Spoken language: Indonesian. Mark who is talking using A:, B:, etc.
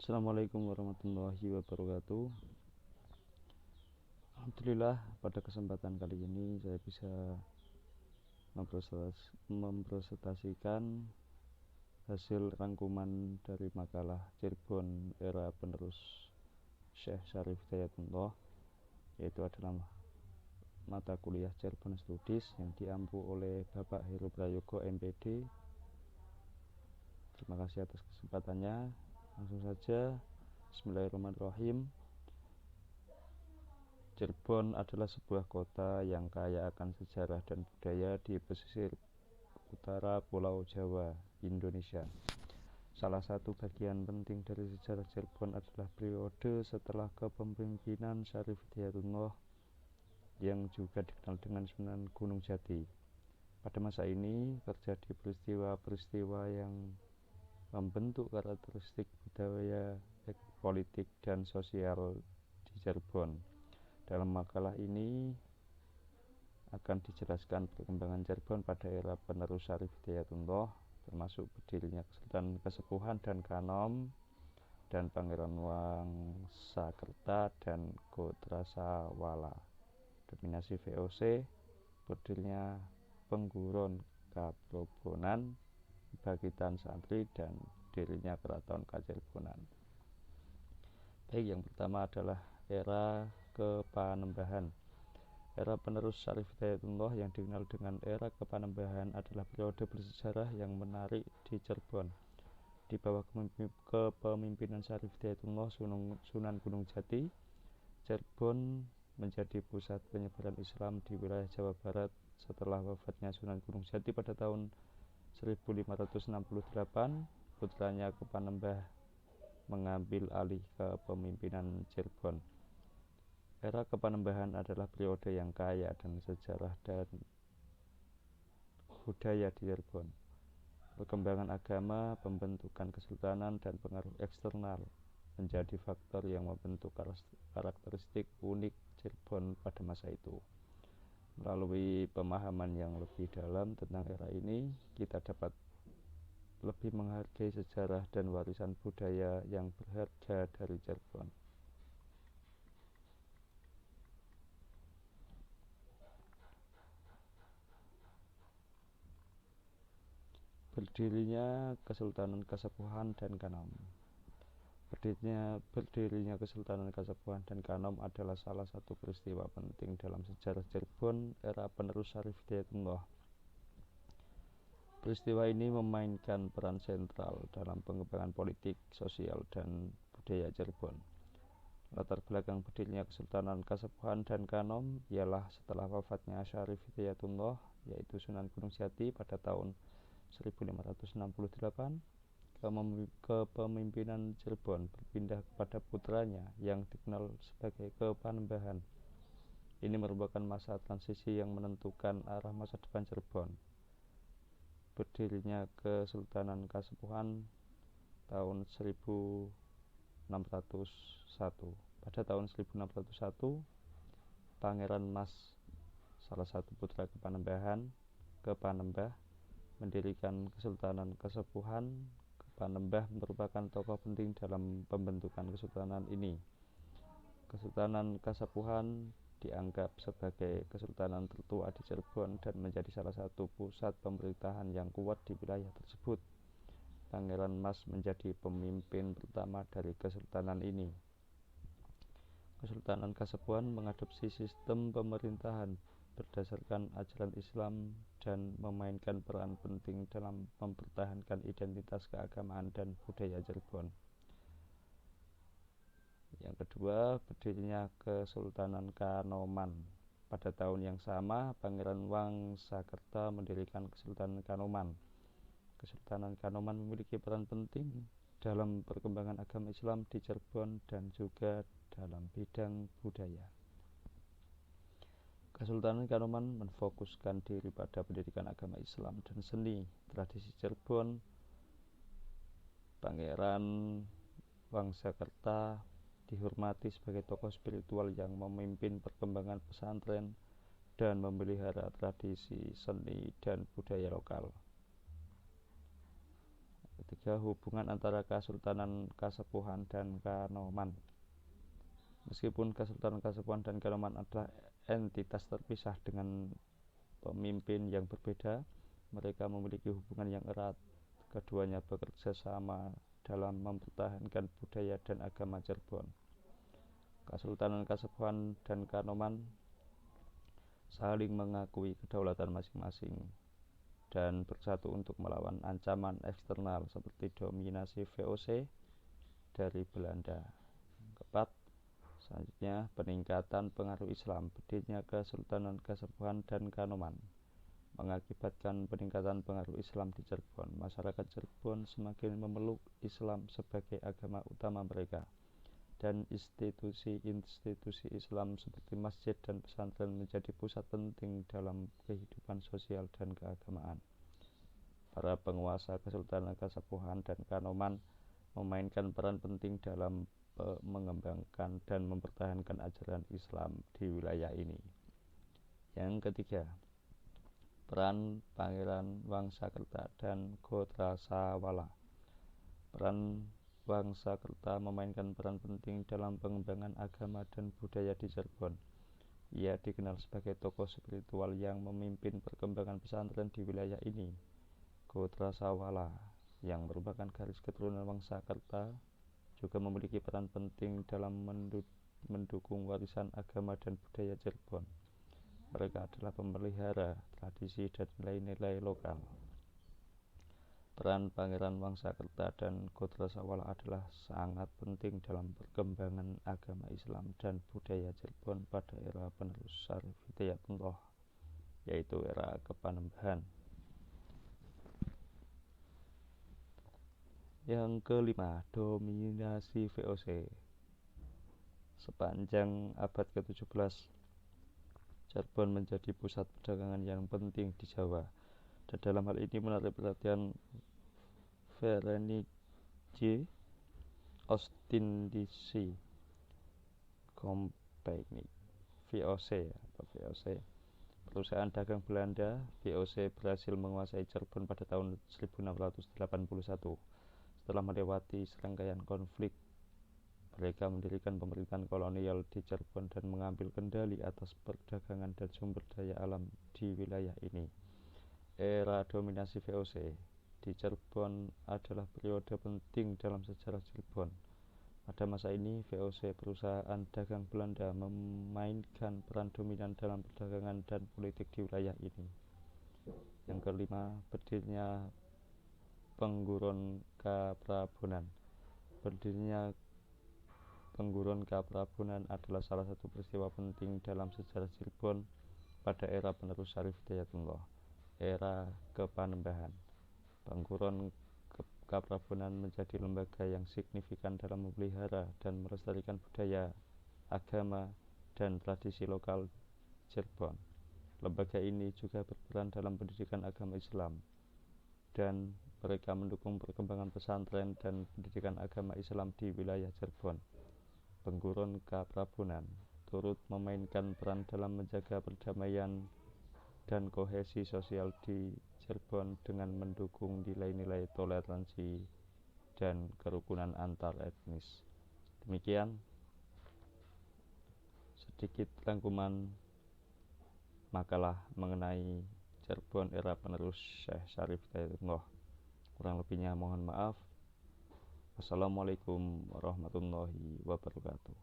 A: Assalamualaikum warahmatullahi wabarakatuh. Alhamdulillah, pada kesempatan kali ini saya bisa mempresentasikan hasil rangkuman dari makalah Cirebon Era Penerus Syekh Syarif Hidayatullah, yaitu adalah mata kuliah Cirebon Studies yang diampu oleh Bapak Heru Prayogo MPD. Terima kasih atas kesempatannya. Langsung saja, bismillahirrahmanirrahim. Cirebon adalah sebuah kota yang kaya akan sejarah dan budaya di pesisir utara Pulau Jawa, Indonesia. Salah satu bagian penting dari sejarah Cirebon adalah periode setelah kepemimpinan Syarif Hidayatullah yang juga dikenal dengan Sunan Gunung Jati. Pada masa ini terjadi peristiwa-peristiwa yang membentuk karakteristik budaya, politik, dan sosial di Cirebon. Dalam makalah ini akan dijelaskan perkembangan Cirebon pada era penerus Syarif Hidayatullah, termasuk berdirinya Kesultanan Kasepuhan dan Kanom dan Pangeran Wangsakerta dan Gotrasawala, dominasi VOC, berdirinya Pengguron Kaprobonan, Bangkitan Santri, dan dirinya Keraton Kacirebonan. Baik, yang pertama adalah era Kepanembahan. Era penerus Syarif Hidayatullah yang dikenal dengan era Kepanembahan adalah periode bersejarah yang menarik di Cirebon. Di bawah kepemimpinan Syarif Hidayatullah Sunan Gunung Jati, Cirebon menjadi pusat penyebaran Islam di wilayah Jawa Barat setelah wafatnya Sunan Gunung Jati pada tahun 1568. Putranya Kepanembah mengambil alih kepemimpinan Cirebon. Era Kepanembahan adalah periode yang kaya dengan sejarah dan budaya di Cirebon. Perkembangan agama, pembentukan kesultanan, dan pengaruh eksternal menjadi faktor yang membentuk karakteristik unik Cirebon pada masa itu. Melalui pemahaman yang lebih dalam tentang era ini, kita dapat lebih menghargai sejarah dan warisan budaya yang berharga dari Cirebon. Berdirinya Kesultanan Kasepuhan dan Kanom. Berdirinya Kesultanan Kasepuhan dan Kanom adalah salah satu peristiwa penting dalam sejarah Cirebon era penerus Syarif Hidayatullah. Peristiwa ini memainkan peran sentral dalam pengembangan politik, sosial, dan budaya Cirebon. Latar belakang berdirinya Kesultanan Kasepuhan dan Kanom ialah setelah wafatnya Syarif Hidayatullah, yaitu Sunan Gunung Jati pada tahun 1568, kepemimpinan Cirebon berpindah kepada putranya yang dikenal sebagai Kepanembahan. Ini merupakan masa transisi yang menentukan arah masa depan Cirebon. Berdirinya Kesultanan Kasepuhan tahun 1601. Pada tahun 1601, Pangeran Mas, salah satu putra Kepanembah, mendirikan Kesultanan Kasepuhan. Kepanembah merupakan tokoh penting dalam pembentukan kesultanan ini. Kesultanan Kasepuhan dianggap sebagai kesultanan tertua di Cirebon dan menjadi salah satu pusat pemerintahan yang kuat di wilayah tersebut. Pangeran Mas menjadi pemimpin pertama dari kesultanan ini. Kesultanan Kasepuhan mengadopsi sistem pemerintahan berdasarkan ajaran Islam dan memainkan peran penting dalam mempertahankan identitas keagamaan dan budaya Cirebon. Yang kedua, berdirinya Kesultanan Kanoman. Pada tahun yang sama, Pangeran Wangsakerta mendirikan Kesultanan Kanoman. Kesultanan Kanoman memiliki peran penting dalam perkembangan agama Islam di Cirebon dan juga dalam bidang budaya. Kesultanan Kanoman memfokuskan diri pada pendidikan agama Islam dan seni tradisi Cirebon. Pangeran Wangsakerta dihormati sebagai tokoh spiritual yang memimpin perkembangan pesantren dan memelihara tradisi seni dan budaya lokal. ketiga, hubungan antara Kesultanan Kasepuhan dan Kanoman. Meskipun Kesultanan Kasepuhan dan Kanoman adalah entitas terpisah dengan pemimpin yang berbeda, mereka memiliki hubungan yang erat. Keduanya bekerja sama dalam mempertahankan budaya dan agama Cirebon. Kesultanan Kasepuhan dan Kanoman saling mengakui kedaulatan masing-masing dan bersatu untuk melawan ancaman eksternal seperti dominasi VOC dari Belanda. Keempat, selanjutnya peningkatan pengaruh Islam. Berdirinya Kesultanan Kasepuhan dan Kanoman mengakibatkan peningkatan pengaruh Islam di Cirebon. Masyarakat Cirebon semakin memeluk Islam sebagai agama utama mereka, dan institusi-institusi Islam seperti masjid dan pesantren menjadi pusat penting dalam kehidupan sosial dan keagamaan. Para penguasa Kesultanan Kasepuhan dan Kanoman memainkan peran penting dalam mengembangkan dan mempertahankan ajaran Islam di wilayah ini. Yang ketiga, peran Pangeran Wangsakerta dan Gotrasawala. Peran Wangsakerta memainkan peran penting dalam pengembangan agama dan budaya di Cirebon. Ia dikenal sebagai tokoh spiritual yang memimpin perkembangan pesantren di wilayah ini. Gotrasawala, yang merupakan garis keturunan Wangsakerta, juga memiliki peran penting dalam mendukung warisan agama dan budaya Cirebon. Mereka adalah pemelihara tradisi dan nilai-nilai lokal. Peran Pangeran Wangsakerta dan Gotrasawala adalah sangat penting dalam perkembangan agama Islam dan budaya Cirebon pada era penerus Syarif Hidayatullah, yaitu era Kepanembahan. Yang kelima, dominasi VOC. Sepanjang abad ke-17, Cirebon menjadi pusat perdagangan yang penting di Jawa, dan dalam hal ini menarik perhatian Verenigde Ostindische Compagnie (VOC). Perusahaan dagang Belanda VOC berhasil menguasai Cirebon pada tahun 1681. Setelah melewati serangkaian konflik, mereka mendirikan pemerintahan kolonial di Cirebon dan mengambil kendali atas perdagangan dan sumber daya alam di wilayah ini. Era dominasi VOC di Cirebon adalah periode penting dalam sejarah Cirebon. Pada masa ini, VOC, perusahaan dagang Belanda, memainkan peran dominan dalam perdagangan dan politik di wilayah ini. Yang kelima, berdirinya Pengguron Kaprabonan. Berdirinya Pengguron Kaprabonan adalah salah satu peristiwa penting dalam sejarah Cirebon pada era penerus Syarif Hidayatullah, era Kepanembahan. Pengguron Kaprabonan menjadi lembaga yang signifikan dalam memelihara dan melestarikan budaya, agama, dan tradisi lokal Cirebon. Lembaga ini juga berperan dalam pendidikan agama Islam, dan mereka mendukung perkembangan pesantren dan pendidikan agama Islam di wilayah Cirebon. Pengguron Kaprabonan turut memainkan peran dalam menjaga perdamaian dan kohesi sosial di Cirebon dengan mendukung nilai-nilai toleransi dan kerukunan antar etnis. Demikian sedikit rangkuman makalah mengenai Cirebon era penerus Syekh Syarif Hidayatullah. Kurang lebihnya mohon maaf. Wassalamualaikum warahmatullahi wabarakatuh.